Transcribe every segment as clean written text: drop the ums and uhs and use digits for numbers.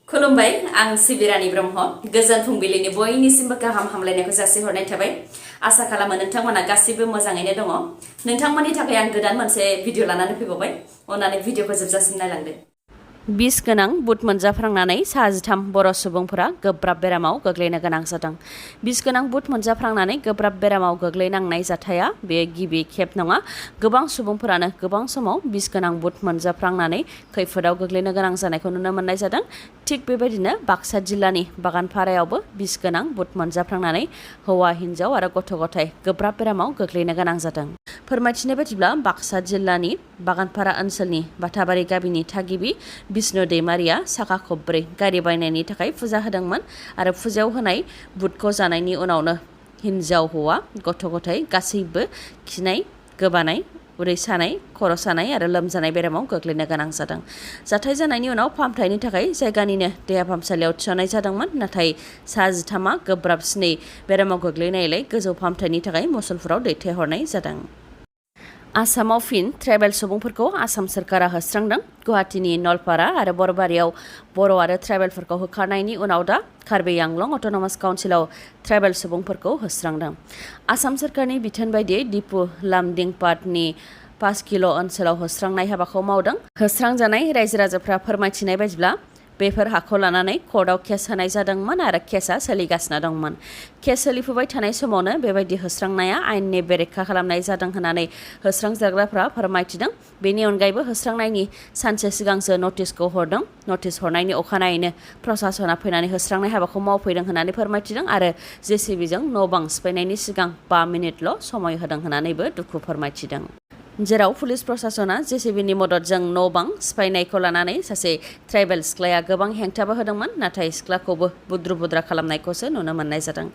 खुलुमबाय आं सिबिरानि ब्रह्म गोजोन फुंबिलिनि बयनिसिमबो गाहाम हामलायनायखौ जासिहरनाय थाबाय आसा खालामो नोंथांमोना गासिबो मोजाङैनो दङ नोंथांमोननि थाखाय आं गोदान मोनसे भिडिअ लानानै फैबावबाय अननानै भिडिअखौ जोबजासिम नायलांदो बिस गोनां बुट मोनजाफ्रांनानै 63 बर' सुबुंफोरा गोब्राब बेरामाव गोग्लैनो गोनां जादों बिस गोनां बुट मोनजाफ्रांनानै गोब्राब बेरामाव गोग्लैनांनाय जाथाया बे गिबि खेब नङा गोबां सुबुंफोरानो गोबां समाव बिस गोनां बुट मोनजाफ्रांनानै खैफोदाव गोग्लैनो गोनां जानायखौ नुनो मोननाय जादों थिग बेबायदिनो बाक्सा जिल्लानि बागानपारायावबो बिस गोनां बुट मोनजाफ्रांनानै हौवा हिन्जाव आरो गथ' गथाय गोब्राब बेरामाव गोग्लैनो गोनां जादों फोरमायथिनाय बायदिब्ला बाक्सा जिल्लानि बागानपारा ओनसोलनि बाथाबारि गामिनि थागिबि बिष्णु दैमारिया साखा खब्रै गारि बायनायनि थाखाय फुजा होदोंमोन आरो फुजायाव होनाय बुटखौ जानायनि उनावनो हिन्जाव हौवा गथ' गथाय गासैबो खिनाय गोबानाय उदै सानाय खर' सानाय आरो लोमजानाय बेरामाव गोग्लैनो गोनां जादों जाथाय जानायनि उनाव फाहामथायनि थाखाय जायगानिनो देहा फाहामसालियाव थिसननाय जादोंमोन नाथाय 63 गोब्राबसिनै बेरामाव गोग्लैनायलाय गोजौ फाहामथायनि थाखाय मुसलपुराव दैथायहरनाय जादों आसामाव फिन ट्राइबेल सुबुंफोरखौ आसाम सोरखारा होस्रांदों गुवाहाटीनि नलपारा आरो बरबारियाव बर' आरो ट्राइबेलफोरखौ होखारनायनि उनाव दा कार्बि आंलं अट'नमास काउन्सिलाव ट्राइबेल सुबुंफोरखौ होस्रांदों आसाम सोरखारनि बिथोन बायदियै दिपु लामदिंपाटनि 5 किल' ओनसोलाव होस्रांनाय हाबाखौ मावदों होस्रांजानाय रायजो राजाफ्रा फोरमायथिनाय बायदिब्ला बेफोर हाखौ लानानै कर्टआव केस होनाय जादोंमोन आरो केसआ सोलिगासिनो दंमोन केस सोलिफुबाय थानाय समावनो बेबायदि होस्रांनाया आयेननि बेरेखा खालामनाय जादों होननानै होस्रांजाग्राफ्रा फोरमायथिदों बेनि अनगायैबो होस्रांनायनि सानसे सिगांसो नटिसखौ हरदों नटिस हरनायनि अखानायैनो प्रसासना फैनानै होस्रांनाय हाबाखौ मावफैदों होननानै फोरमायथिदों आरो जेसिबिजों न' बां सिफायनायनि सिगां 5 मिनिटल' समय होदों होननानैबो दुखु फोरमायथिदों जेराव पुलिस प्रसासना जेसिबिनि मददजों न' बां सिफायनायखौ लानानै सासे ट्राइबेल सिख्लाया गोबां हेंथाबो होदोंमोन नाथाय सिख्लाखौबो बुद्रु बुद्रा खालामनायखौसो नुनो मोननाय जादों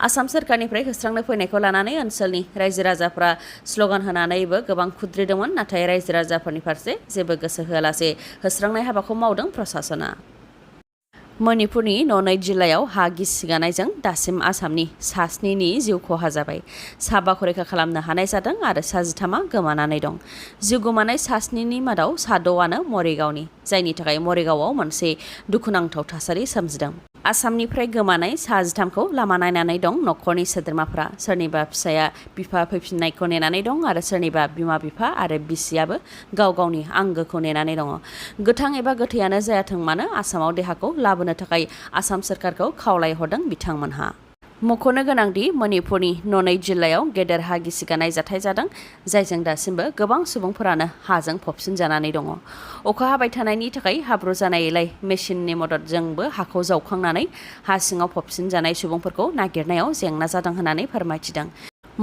आसाम सोरखारनिफ्राय होस्रांनो फैनायखौ लानानै ओनसोलनि रायजो राजाफ्रा स्ल'गान होनानैबो गोबां खुद्रिदोंमोन नाथाय रायजो राजाफोरनि फारसे जेबो गोसो होआलासे होस्रांनाय हाबाखौ मावदों प्रसासना मणिपुरनि ननै जिल्लायाव हा गिसिगानायजों दासिम आसामनि 7नि जिउ खहा जाबाय 7खौ रैखा खालामनो हानाय जादों आरो 63 गोमानानै दं जिउ गोमानाय 7नि मादाव 6आनो मरिगावनि जायनि थाखाय मरिगावआव मोनसे दुखुनांथाव थासारि सोमजिदों आसामनिफ्राय गोमानाय 63खौ लामा नायनानै दं न'खरनि सोद्रोमाफ्रा सोरनिबा फिसाया बिफा फैफिननायखौ नेनानै दं आरो सोरनिबा बिमा बिफा आरो बिसियाबो गाव गावनि आंगोखौ नेनानै दङ गोथां एबा गोथैयानो जायाथों मानो आसामाव देहाखौ लाबोनो थाखाय आसाम सोरखारखौ खावलायहरदों बिथांमोनहा मख'नो गोनांदि मणिपुरनि ननै जिल्लायाव गेदेर हा गिसिगानाय जाथाय जादों जायजों दासिमबो गोबां सुबुंफोरानो हाजों फबसिनजानानै दङ अखा हाबाय थानायनि थाखाय हाब्रु जानायलाय मेसिननि मददजोंबो हाखौ जावखांनानै हा सिङाव फबसिनजानाय सुबुंफोरखौ नागिरनायाव जेंना जादों होननानै फोरमायथिदों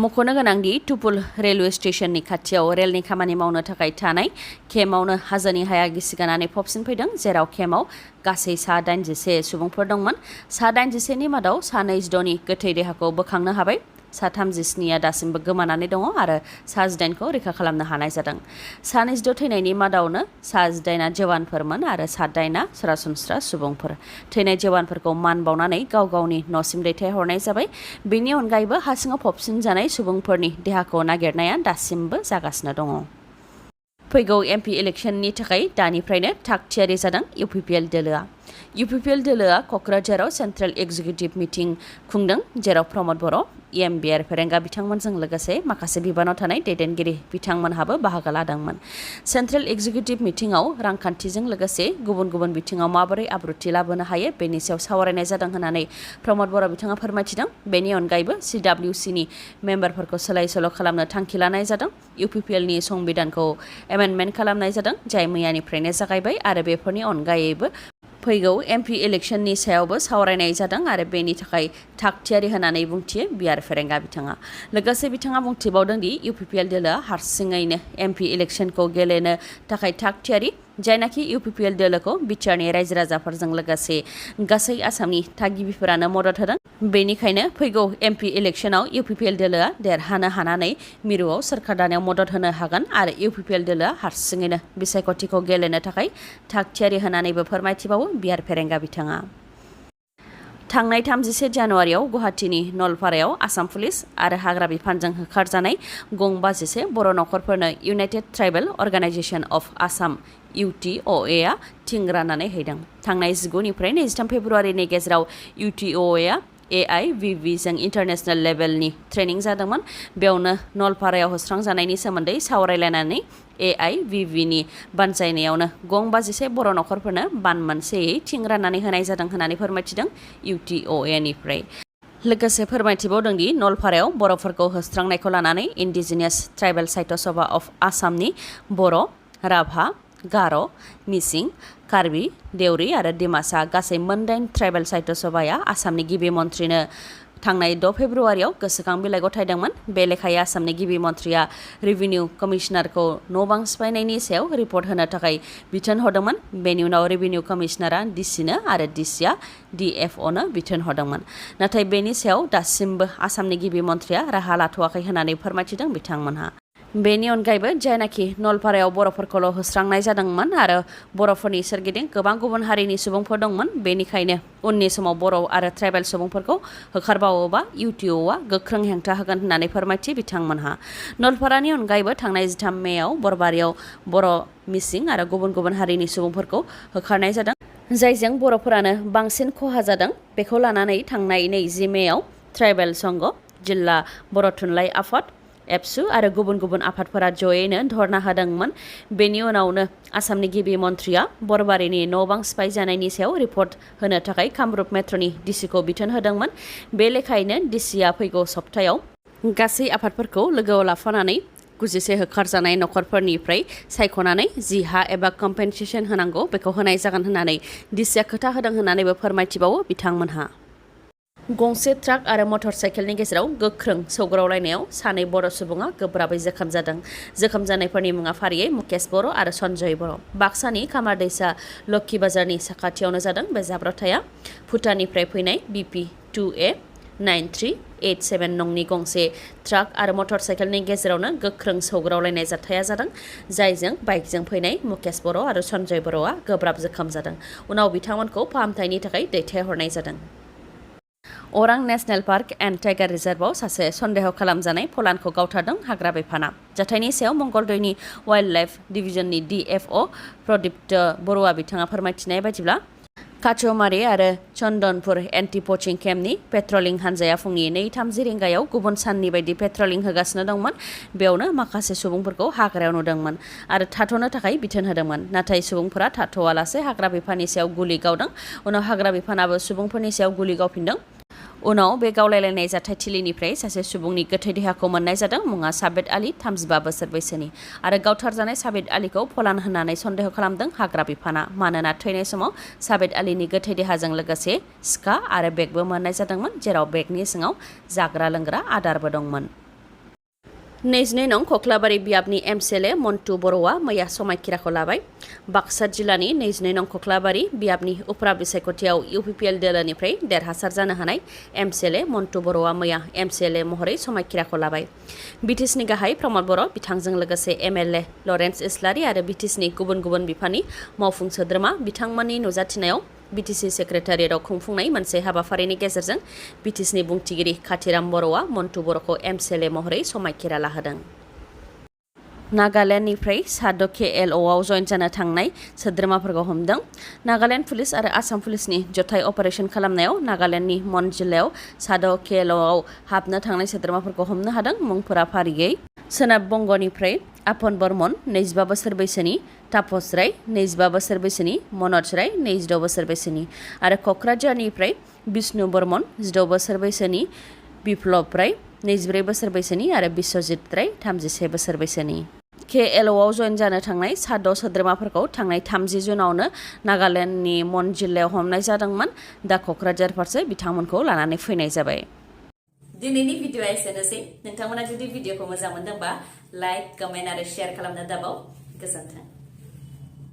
मख'नो गोनांदि टुपुल रेलवे स्टेशननि खाथियाव रेलनि खामानि मावनो थाखाय थानाय केम्पआवनो हाजोनि हाया गिसिगानानै फबसिनफैदों जेराव केम्पआव गासै 81 सुबुंफोर दंमोन 81नि मादाव 26नि गोथै देहाखौ बोखांनो हाबाय 37आ दासिमबो गोमानानै दङ आरो 18खौ रैखा खालामनो हानाय जादों 26 थैनायनि मादावनो 18आ जवानफोरमोन आरो 7आ सरासनस्रा सुबुंफोर थैनाय जवानफोरखौ मान बावनानै गाव गावनि न'सिम दैथायहरनाय जाबाय बेनि अनगायैबो हा सिङाव फबसिनजानाय सुबुंफोरनि देहाखौ नागिरनाया दासिमबो जागासिनो दङ फैगौ एमपि इलेक्शननि थाखाय दानिफ्रायनो थाग थियारि जादों इउपिपिएल दोलोआ क'क्राझाराव सेन्ट्रेल एक्जिकिउटिभ मिटिं खुंदों जेराव प्रमद बर' एमबिआर फेरेंगा बिथांमोनजों लोगोसे माखासे बिबानाव थानाय दैदेनगिरि बिथांमोनहाबो बाहागो लादोंमोन सेन्ट्रेल एक्जिकिउटिभ मिटिंआव रांखान्थिजों लोगोसे गुबुन गुबुन बिथिङाव माबोरै आब्रुथि लाबोनो हायो बेनि सायाव सावरायनाय जादों होननानै प्रमद बर' बिथाङा फोरमायथिदों बेनि अनगायैबो सिडब्लिउसिनि मेम्बारफोरखौ सोलाय सोल' खालामनो थांखि लानाय जादों इउपिपिएलनि संबिधानखौ एमेन्डमेन्ट खालामनाय जादों जाय मैयानिफ्रायनो जागायबाय आरो बेफोरनि अनगायैबो फैगौ एमपि इलेक्शननि सायावबो सावरायनाय जादों आरो बेनि थाखाय थाग थियारि होननानै बुंथियो बिआर फेरेंगा बिथाङा लोगोसे बिथाङा बुंथिबावदों दि इउपिपिएल दोलोआ हारसिङैनो एमपि इलेक्शनखौ गेलेनो थाखाय थाग थियारि जायनाखि इउपिपिएल दोलोखौ बिटिआरनि रायजो राजाफोरजों लोगोसे गासै आसामनि थागिबिफोरानो मदद होदों बेनिखायनो फैगौ एमपि इलेक्शनाव इउपिपिएल दोलोआ देरहानो हानानै मिरुआव सोरखार दानायाव मदद होनो हागोन आरो इउपिपिएल दोलोआ हारसिङैनो बिसायख'थिखौ गेलेनो थाखाय थाग थियारि होननानैबो फोरमायथिबावो बिआर फेरेंगा बिथाङा थांनाय 31 जानुवारियाव गुवाहाटीनि नलपारायाव आसाम पुलिस आरो हाग्रा बिफानजों होखारजानाय गं 51 बर' नखरफोरनो United Tribal Organization of Assam UTOA आ थिं राननानै हैदों। थांनाय 19 निफ्राय 23 फेब्रुवारिनि गेजेराव UTOA आ AIVV जों इन्टारनेशनेल लेभेलनि ट्रेनिं जादोंमोन। बेयावनो नलपारायाव होस्रांजानायनि सोमोन्दै सावरायलायनानै AIVV नि बानजायनायावनो गं 51 बर' नखरफोरनो बान मोनसेयै थिं राननानै होनाय जादों होननानै फोरमायथिदों UTOA निफ्राय। लोगोसे फोरमायथिबावदों दि नलपारायाव बर'फोरखौ होस्रांनायखौ लानानै indigenous tribal Sahitya Sabha of आसामनि बर', राभा, गार', मिसिं, कार्बि, देउरि आरो डिमासा गासै 9 ट्राइबेल साहित्य सभाया आसामनि गिबि मन्थ्रिनो थांनाय 6 फेब्रुवारियाव गोसोखां बिलाइ गथायदोंमोन। बे लेखायै आसामनि गिबि मन्थ्रिया रेभिनिउ कमिशनारखौ न' बां सिफायनायनि सायाव रिपर्ट होनो थाखाय बिथोन हरदोंमोन। बेनि उनाव रेभिनिउ कमिशनारा डिसिनो आरो डिसिआ DFOनो बिथोन हरदोंमोन। नाथाय बेनि सायाव दासिमबो आसामनि गिबि मन्थ्रिया राहा लाथ'वाखै होननानै फोरमायथिदों बिथांमोनहा। बेनि अनगायैबो जायनाखि नलपारायाव बर'फोरखौल' होस्रांनाय जादोंमोन आरो बर'फोरनि सोरगिदिं गोबां गुबुन हारिनि सुबुंफोर दंमोन, बेनिखायनो उननि समाव बर' आरो ट्राइबेल सुबुंफोरखौ होखारबावोबा UTOA गोख्रों हेंथा होगोन होननानै फोरमायथि बिथांमोनहा। नलपारानि अनगायैबो थांनाय 13 मेयाव बरबारियाव बर', मिसिं आरो गुबुन गुबुन हारिनि सुबुंफोरखौ होखारनाय जादों, जायजों बर'फोरानो बांसिन खहा जादों। बेखौ लानानै थांनाय 20 मेयाव ट्राइबेल संघ, जिल्ला बर' थुनलाइ आफाद, एबसु आरो गुबुन गुबुन आफादफोरा जयैनो धरना होदोंमोन। बेनि उनावनो आसामनि गिबि मन्थ्रिया बरबारिनि न' बां सिफाय जानायनि सायाव रिपर्ट होनो थाखाय कामरुप मेट्र'नि डिसिखौ बिथोन होदोंमोन। बे लेखायैनो डिसिआ फैगौ सप्तायाव गासै आफादफोरखौ लोगोआव लाफानानै 91 होखारजानाय नखरफोरनिफ्राय सायख'नानै जि हा एबा कम्पेनसेसन होनांगौ बेखौ होनाय जागोन होननानै डिसिआ खोथा होदों होननानैबो फोरमायथिबावो बिथांमोनहा। गंसे ट्राक आरो मटर साइकेलनि गेजेराव गोख्रों सौग्रावलायनायाव 2 बर' सुबुङा गोब्राबै जोखोम जादों। जोखोम जानायफोरनि मुङा फारियै मुकेश बर' आरो सन्जय बर'। बाक्सानि खामारदैसा लक्की बाजारनि साखाथियावनो जादों बे जाब्रबथाया। भुटाननिफ्राय फैनाय BP 2A 9387 नंनि गंसे ट्राक आरो मटर साइकेलनि गेजेरावनो गोख्रों सौग्रावलायनाय जाथाया जादों, जायजों बाइकजों फैनाय मुकेश बर' आरो सन्जय बर'आ गोब्राब जोखोम जादों। उनाव बिथांमोनखौ फाहामथायनि थाखाय दैथायहरनाय जादों। अरां नेशनेल पार्क एन्ड टाइगार रिजार्भआव सासे सन्देह खालामजानाय फलानखौ गावथारदों हाग्रा बिफाना। जाथायनि सायाव मंगलदैनि वाइल्ड लाइफ डिभिजननि DFO प्रदीप्त बर'आ बिथाङा फोरमायथिनाय बायदिब्ला काचौमारी आरो चन्दनपुर एन्टि पचिं केम्पनि पेट्रलिं हान्जाया फुंनि 2:30 रिंगायाव गुबुन साननि बायदि पेट्रलिं होगासिनो दंमोन। बेयावनो माखासे सुबुंफोरखौ हाग्रायाव नुदोंमोन आरो थाथ'नो थाखाय बिथोन होदोंमोन। नाथाय सुबुंफोरा थाथ'आलासे हाग्रा बिफाननि सायाव गुलि गावदों। उनाव हाग्रा बिफानाबो सुबुंफोरनि सायाव गुलि गावफिनदों। उनाव बे गावलायलायनाय जाथायथिलिनिफ्राय सासे सुबुंनि गोथै देहाखौ मोननाय जादों। मुङा साबेद आली, 35 बोसोर बैसोनि आरो गावथारजानाय साबेद आलीखौ फलान होननानै सन्देह खालामदों हाग्रा बिफाना। मानोना थैनाय समाव साबेद आलीनि गोथै देहाजों लोगोसे सिखा आरो बेगबो मोननाय जादोंमोन, जेराव बेगनि सिङाव जाग्रा लोंग्रा आदारबो दंमोन। 22 नं खख्लाबारि बियाबनि MCLA मन्टु बर'आ मैया समायखिराखौ लाबाय। बाक्सा जिल्लानि 22 नं खख्लाबारि बियाबनि उफ्रा बिसायख'थियाव UPPL दोलोनिफ्राय देरहासार जानो हानाय MCLA मन्टु बर'आ मैया MCLA महरै समायखिराखौ लाबाय। BTSनि गाहाय प्रमद बर', बिथांजों लोगोसे MLA लरेन्स इस्लारि आरो BTSनि गुबुन गुबुन बिफाननि मावफुं सोद्रोमा बिथांमोननि नुजाथिनायाव BTC सेक्रेटारियेटआव खुंफुंनाय मोनसे हाबाफारिनि गेजेरजों BTSनि बुंथिगिरि खाथिराम बर'आ मन्टु बर'खौ MCLA महरै समायखिरा लाहोदों। नागालेण्डनिफ्राय साद' KLOआव जइन जानो थांनाय सोद्रोमाफोरखौ हमदों। नागालेण्ड पुलिस आरो आसाम पुलिसनि जथाय अपारेशन खालामनायाव नागालेण्डनि मन जिल्लायाव साद' KLOआव हाबनो थांनाय सोद्रोमाफोरखौ हमनो हादों। मुंफोरा फारियै सोनाब बंग'निफ्राय आपन बर्मन 25 बोसोर बैसोनि, तापस राय 25 बोसोर बैसोनि, मनज राय 26 बोसोर बैसोनि आरो क'क्राझारनिफ्राय बिष्णु बर्मन 16 बोसोर बैसोनि, बिप्लब राय 24 बोसोर बैसोनि आरो बिश्वजित राय 36 बोसोर बैसोनि। KLOआव जइन जानो थांनाय साद' सोद्रोमाफोरखौ थांनाय 30 जुनावनो नागालेण्डनि मन जिल्लायाव हमनाय जादोंमोन। दा क'क्राझार फारसे बिथांमोनखौ लानानै फैनाय जाबाय। दिनैनि भिडिअ'आ एसेनोसै। नोंथांमोना जुदि भिडिअ'खौ मोजां मोनदोंबा लाइक, कमेन्ट आरो शेयार खालामनो दाबाव। गोजोन्थों।